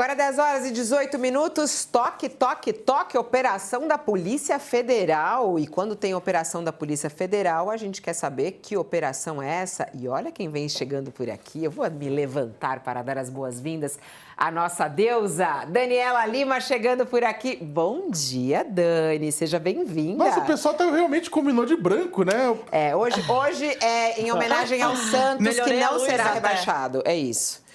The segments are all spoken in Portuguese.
Agora 10 horas e 18 minutos, toque, toque, toque, operação da Polícia Federal. E quando tem operação da Polícia Federal, a gente quer saber que operação é essa. E olha quem vem chegando por aqui. Eu vou me levantar para dar as boas-vindas à nossa deusa, Daniela Lima, chegando por aqui. Bom dia, Dani, seja bem-vinda. Nossa, o pessoal realmente combinou de branco, né? Hoje é em homenagem ao Santos, Melhorei que a não luz será até. rebaixado. É isso.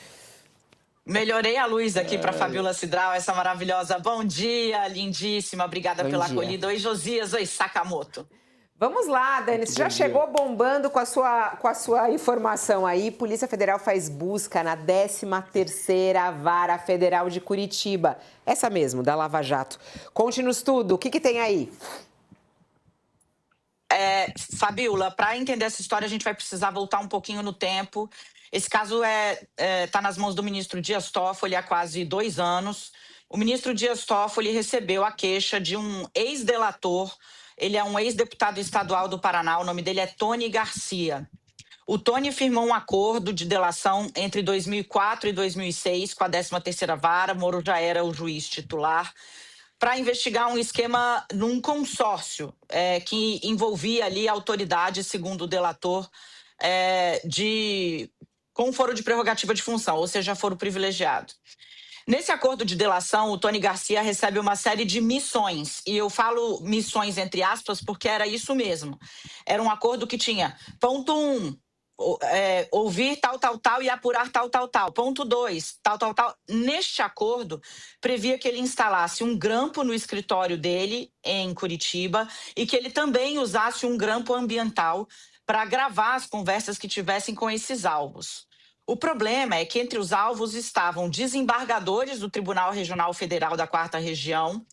Melhorei a luz aqui para Fabiola Cidral, essa maravilhosa. Bom dia, lindíssima. Obrigada pela acolhida. Oi, Josias. Oi, Sakamoto. Vamos lá, Dani. Você já chegou bombando com a sua informação aí. Polícia Federal faz busca na 13ª Vara Federal de Curitiba. Essa mesmo, da Lava Jato. Conte-nos tudo. O que tem aí? Fabiola, para entender essa história, a gente vai precisar voltar um pouquinho no tempo. Esse caso está nas mãos do ministro Dias Toffoli há quase 2 anos. O ministro Dias Toffoli recebeu a queixa de um ex-delator. Ele é um ex-deputado estadual do Paraná, o nome dele é Tony Garcia. O Tony firmou um acordo de delação entre 2004 e 2006 com a 13ª Vara, Moro já era o juiz titular, para investigar um esquema num consórcio que envolvia ali autoridades, segundo o delator, com foro de prerrogativa de função, ou seja, foro privilegiado. Nesse acordo de delação, o Tony Garcia recebe uma série de missões, e eu falo missões entre aspas porque era isso mesmo. Era um acordo que tinha, ponto 1, ouvir tal e apurar tal. Ponto 2, tal. Neste acordo, previa que ele instalasse um grampo no escritório dele, em Curitiba, e que ele também usasse um grampo ambiental para gravar as conversas que tivessem com esses alvos. O problema é que entre os alvos estavam desembargadores do Tribunal Regional Federal da 4ª Região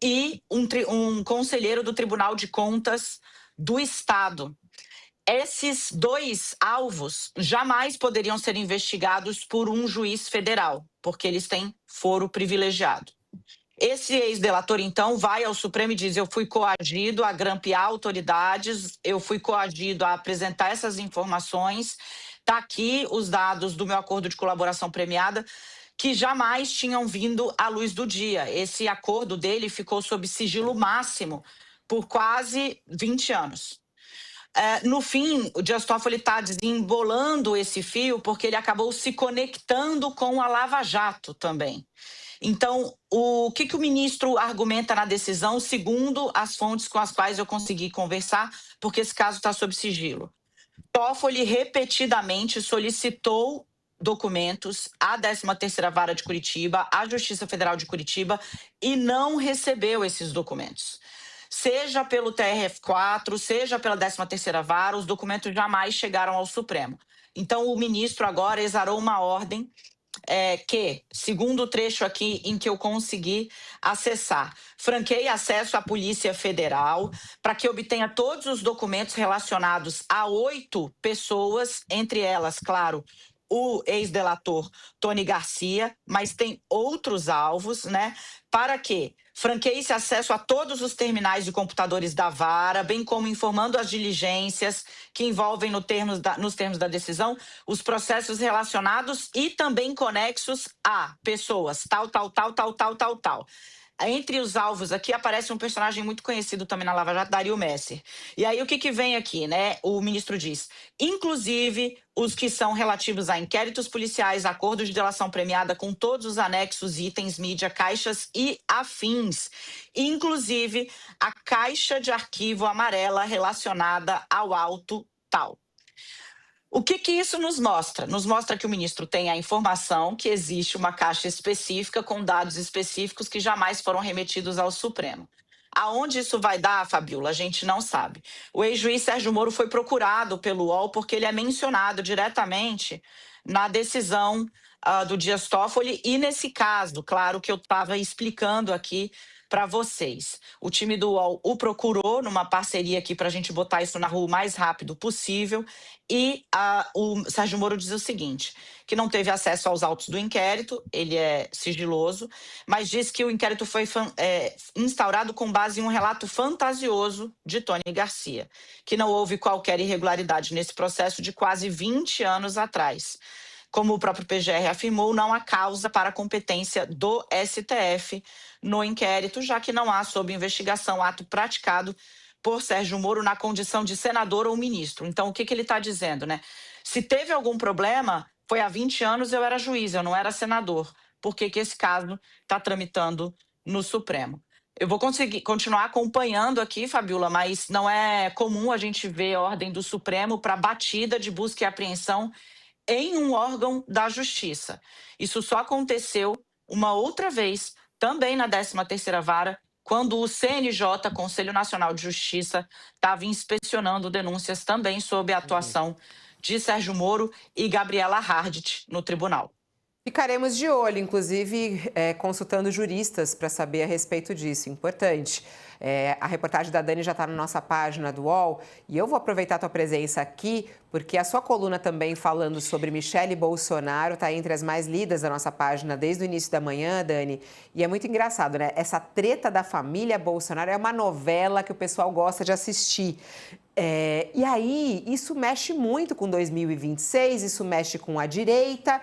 e um conselheiro do Tribunal de Contas do Estado. Esses 2 alvos jamais poderiam ser investigados por um juiz federal, porque eles têm foro privilegiado. Esse ex-delator, então, vai ao Supremo e diz: eu fui coagido a grampear autoridades, eu fui coagido a apresentar essas informações. Está aqui os dados do meu acordo de colaboração premiada, que jamais tinham vindo à luz do dia. Esse acordo dele ficou sob sigilo máximo por quase 20 anos. No fim, o Dias Toffoli está desembolando esse fio porque ele acabou se conectando com a Lava Jato também. Então, o que o ministro argumenta na decisão, segundo as fontes com as quais eu consegui conversar, porque esse caso está sob sigilo? Toffoli repetidamente solicitou documentos à 13ª Vara de Curitiba, à Justiça Federal de Curitiba, e não recebeu esses documentos. Seja pelo TRF4, seja pela 13ª Vara, os documentos jamais chegaram ao Supremo. Então, o ministro agora exarou uma ordem que, segundo o trecho aqui em que eu consegui acessar, franqueie acesso à Polícia Federal para que obtenha todos os documentos relacionados a 8 pessoas, entre elas, claro, o ex-delator Tony Garcia, mas tem outros alvos, né? Para que franqueie-se acesso a todos os terminais de computadores da Vara, bem como informando as diligências que envolvem nos termos da decisão os processos relacionados e também conexos a pessoas, tal. Entre os alvos aqui aparece um personagem muito conhecido também na Lava Jato, Dario Messer. E aí o que vem aqui, né? O ministro diz, inclusive os que são relativos a inquéritos policiais, acordos de delação premiada com todos os anexos, itens, mídia, caixas e afins. Inclusive a caixa de arquivo amarela relacionada ao auto tal. O que isso nos mostra? Nos mostra que o ministro tem a informação que existe uma caixa específica com dados específicos que jamais foram remetidos ao Supremo. Aonde isso vai dar, Fabiola, a gente não sabe. O ex-juiz Sérgio Moro foi procurado pelo UOL porque ele é mencionado diretamente na decisão do Dias Toffoli e nesse caso, claro, que eu estava explicando aqui para vocês. O time do UOL o procurou numa parceria aqui para a gente botar isso na rua o mais rápido possível e o Sérgio Moro diz o seguinte, que não teve acesso aos autos do inquérito, ele é sigiloso, mas diz que o inquérito foi instaurado com base em um relato fantasioso de Tony Garcia, que não houve qualquer irregularidade nesse processo de quase 20 anos atrás. como o próprio PGR afirmou, não há causa para a competência do STF no inquérito, já que não há sob investigação ato praticado por Sérgio Moro na condição de senador ou ministro. Então, o que ele está dizendo, né? Se teve algum problema, foi há 20 anos eu era juiz, eu não era senador. Por que esse caso está tramitando no Supremo? Eu vou conseguir continuar acompanhando aqui, Fabiola, mas não é comum a gente ver a ordem do Supremo para batida de busca e apreensão em um órgão da Justiça. Isso só aconteceu uma outra vez, também na 13ª Vara, quando o CNJ, Conselho Nacional de Justiça, estava inspecionando denúncias também sobre a atuação de Sérgio Moro e Gabriela Hardt no tribunal. Ficaremos de olho, inclusive consultando juristas para saber a respeito disso. Importante. A reportagem da Dani já está na nossa página do UOL e eu vou aproveitar a tua presença aqui porque a sua coluna também falando sobre Michele Bolsonaro está entre as mais lidas da nossa página desde o início da manhã, Dani. E é muito engraçado, né? Essa treta da família Bolsonaro é uma novela que o pessoal gosta de assistir. E aí, isso mexe muito com 2026, isso mexe com a direita.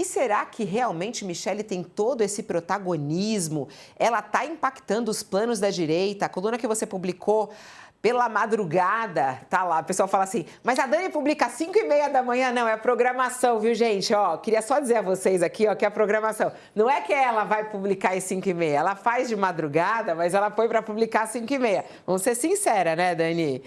E será que realmente Michele tem todo esse protagonismo? Ela está impactando os planos da direita? A coluna que você publicou pela madrugada, tá lá, o pessoal fala assim, mas a Dani publica às 5h30 da manhã? Não, é a programação, viu, gente? Ó, queria só dizer a vocês aqui, ó, que é a programação. Não é que ela vai publicar às 5h30, ela faz de madrugada, mas ela foi para publicar às 5h30. Vamos ser sincera, né, Dani?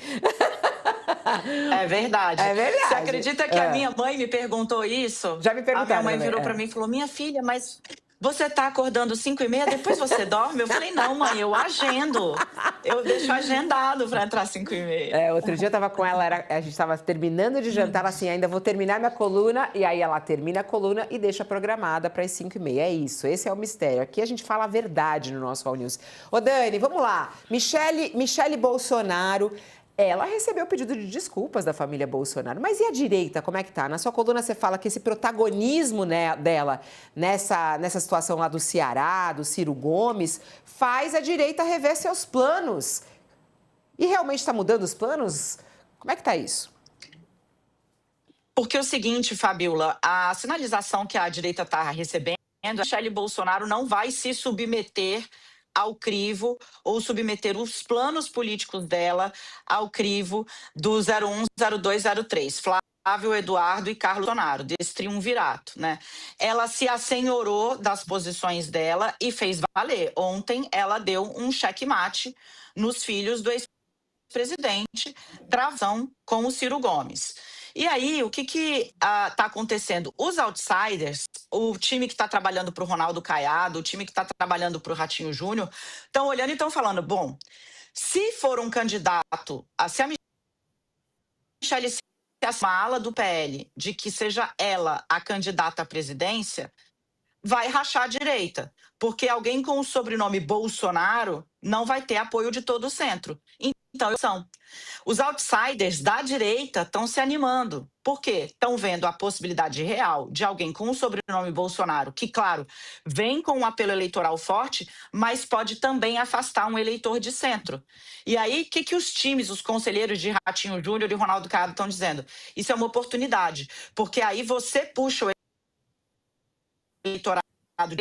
É verdade. É verdade. Você acredita que a minha mãe me perguntou isso? Já me perguntaram. A minha mãe virou para mim e falou, minha filha, mas você tá acordando 5h30, depois você dorme? Eu falei, não, mãe, eu agendo. Eu deixo agendado para entrar 5h30. Outro dia eu tava com ela, a gente tava terminando de jantar, ela assim, ainda vou terminar minha coluna, e aí ela termina a coluna e deixa programada para as 5h30. É isso, esse é o mistério. Aqui a gente fala a verdade no nosso All News. Ô Dani, vamos lá. Michele Bolsonaro, ela recebeu o pedido de desculpas da família Bolsonaro. Mas e a direita, como é que tá? Na sua coluna você fala que esse protagonismo, né, dela nessa situação lá do Ceará, do Ciro Gomes, faz a direita rever seus planos. E realmente está mudando os planos? Como é que tá isso? Porque é o seguinte, Fabiola, a sinalização que a direita está recebendo, a Michele Bolsonaro não vai se submeter ao crivo ou submeter os planos políticos dela ao crivo do 01, 02, 03. Flávio, Eduardo e Carlos Bolsonaro, desse triunvirato, né? Ela se assenhorou das posições dela e fez valer. Ontem ela deu um checkmate nos filhos do ex-presidente, travação com o Ciro Gomes. E aí, o que está acontecendo? Os outsiders, o time que está trabalhando para o Ronaldo Caiado, o time que está trabalhando para o Ratinho Júnior, estão olhando e estão falando, bom, se for um candidato, se a Michele se a ala do PL de que seja ela a candidata à presidência, vai rachar a direita, porque alguém com o sobrenome Bolsonaro não vai ter apoio de todo o centro. Então, os outsiders da direita estão se animando. Por quê? Estão vendo a possibilidade real de alguém com o sobrenome Bolsonaro, que, claro, vem com um apelo eleitoral forte, mas pode também afastar um eleitor de centro. E aí, o que os times, os conselheiros de Ratinho Júnior e Ronaldo Caiado estão dizendo? Isso é uma oportunidade, porque aí você puxa o eleitorado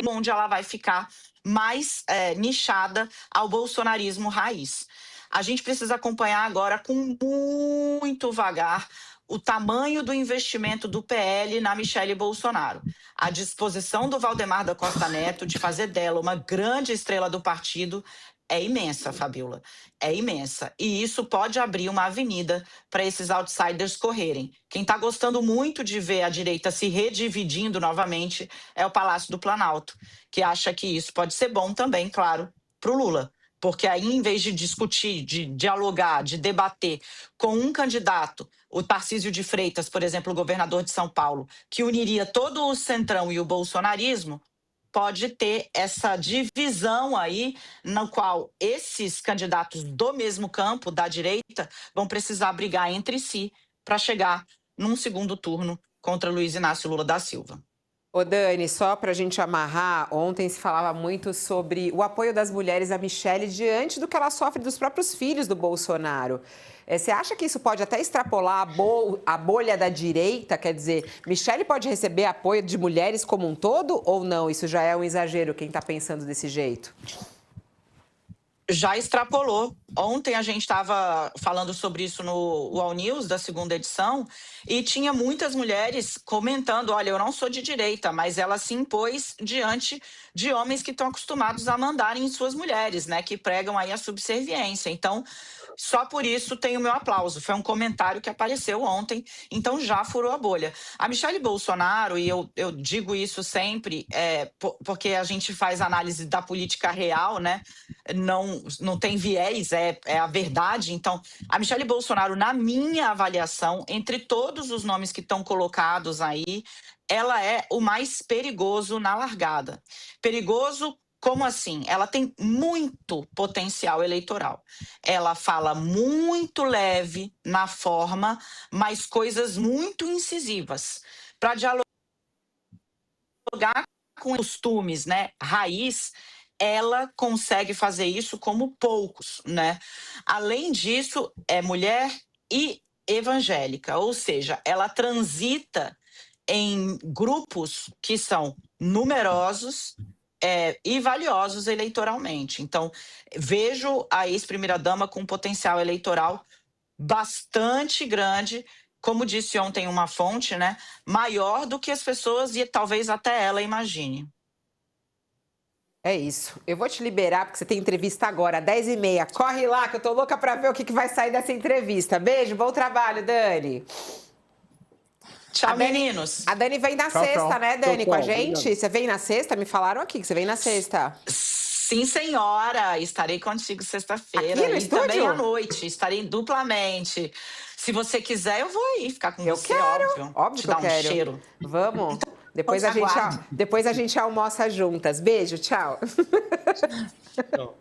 onde ela vai ficar mais nichada ao bolsonarismo raiz. A gente precisa acompanhar agora com muito vagar o tamanho do investimento do PL na Michele Bolsonaro. A disposição do Valdemar da Costa Neto de fazer dela uma grande estrela do partido é imensa, Fabiola. É imensa. E isso pode abrir uma avenida para esses outsiders correrem. Quem está gostando muito de ver a direita se redividindo novamente é o Palácio do Planalto, que acha que isso pode ser bom também, claro, para o Lula. Porque aí, em vez de discutir, de dialogar, de debater com um candidato, o Tarcísio de Freitas, por exemplo, o governador de São Paulo, que uniria todo o centrão e o bolsonarismo, pode ter essa divisão aí, na qual esses candidatos do mesmo campo, da direita, vão precisar brigar entre si para chegar num segundo turno contra Luiz Inácio Lula da Silva. Ô Dani, só para a gente amarrar, ontem se falava muito sobre o apoio das mulheres à Michelle diante do que ela sofre dos próprios filhos do Bolsonaro. Você acha que isso pode até extrapolar a bolha da direita? Quer dizer, Michelle pode receber apoio de mulheres como um todo ou não? Isso já é um exagero, quem está pensando desse jeito? Já extrapolou. Ontem a gente estava falando sobre isso no UOL News, da segunda edição, e tinha muitas mulheres comentando, olha, eu não sou de direita, mas ela se impôs diante de homens que estão acostumados a mandarem em suas mulheres, né, que pregam aí a subserviência. Então, só por isso tem o meu aplauso. Foi um comentário que apareceu ontem, então já furou a bolha. A Michelle Bolsonaro, e eu digo isso sempre, porque a gente faz análise da política real, né? Não tem viés, é a verdade. Então, a Michelle Bolsonaro, na minha avaliação, entre todos os nomes que estão colocados aí, ela é o mais perigoso na largada. Perigoso. Como assim? Ela tem muito potencial eleitoral. Ela fala muito leve na forma, mas coisas muito incisivas. Para dialogar com costumes, né, raiz, ela consegue fazer isso como poucos, né? Além disso, é mulher e evangélica, ou seja, ela transita em grupos que são numerosos e valiosos eleitoralmente. Então, vejo a ex-primeira-dama com um potencial eleitoral bastante grande, como disse ontem uma fonte, né, maior do que as pessoas e talvez até ela imagine. É isso. Eu vou te liberar, porque você tem entrevista agora, 10h30. Corre lá, que eu tô louca para ver o que vai sair dessa entrevista. Beijo, bom trabalho, Dani. Tchau, meninos. A Dani vem na Tchau, sexta, tchau. né, Dani, com a Obrigado. gente? Você vem na sexta? Me falaram aqui que você vem na sexta. Sim, senhora. Estarei contigo sexta-feira. Aqui no E estúdio? também à noite. Estarei duplamente. Se você quiser, eu vou aí ficar com Eu você, quero. óbvio. Óbvio Te que eu dar um quero. cheiro. Vamos. Então, aguarde. Depois a gente almoça juntas. Beijo, tchau. Tchau.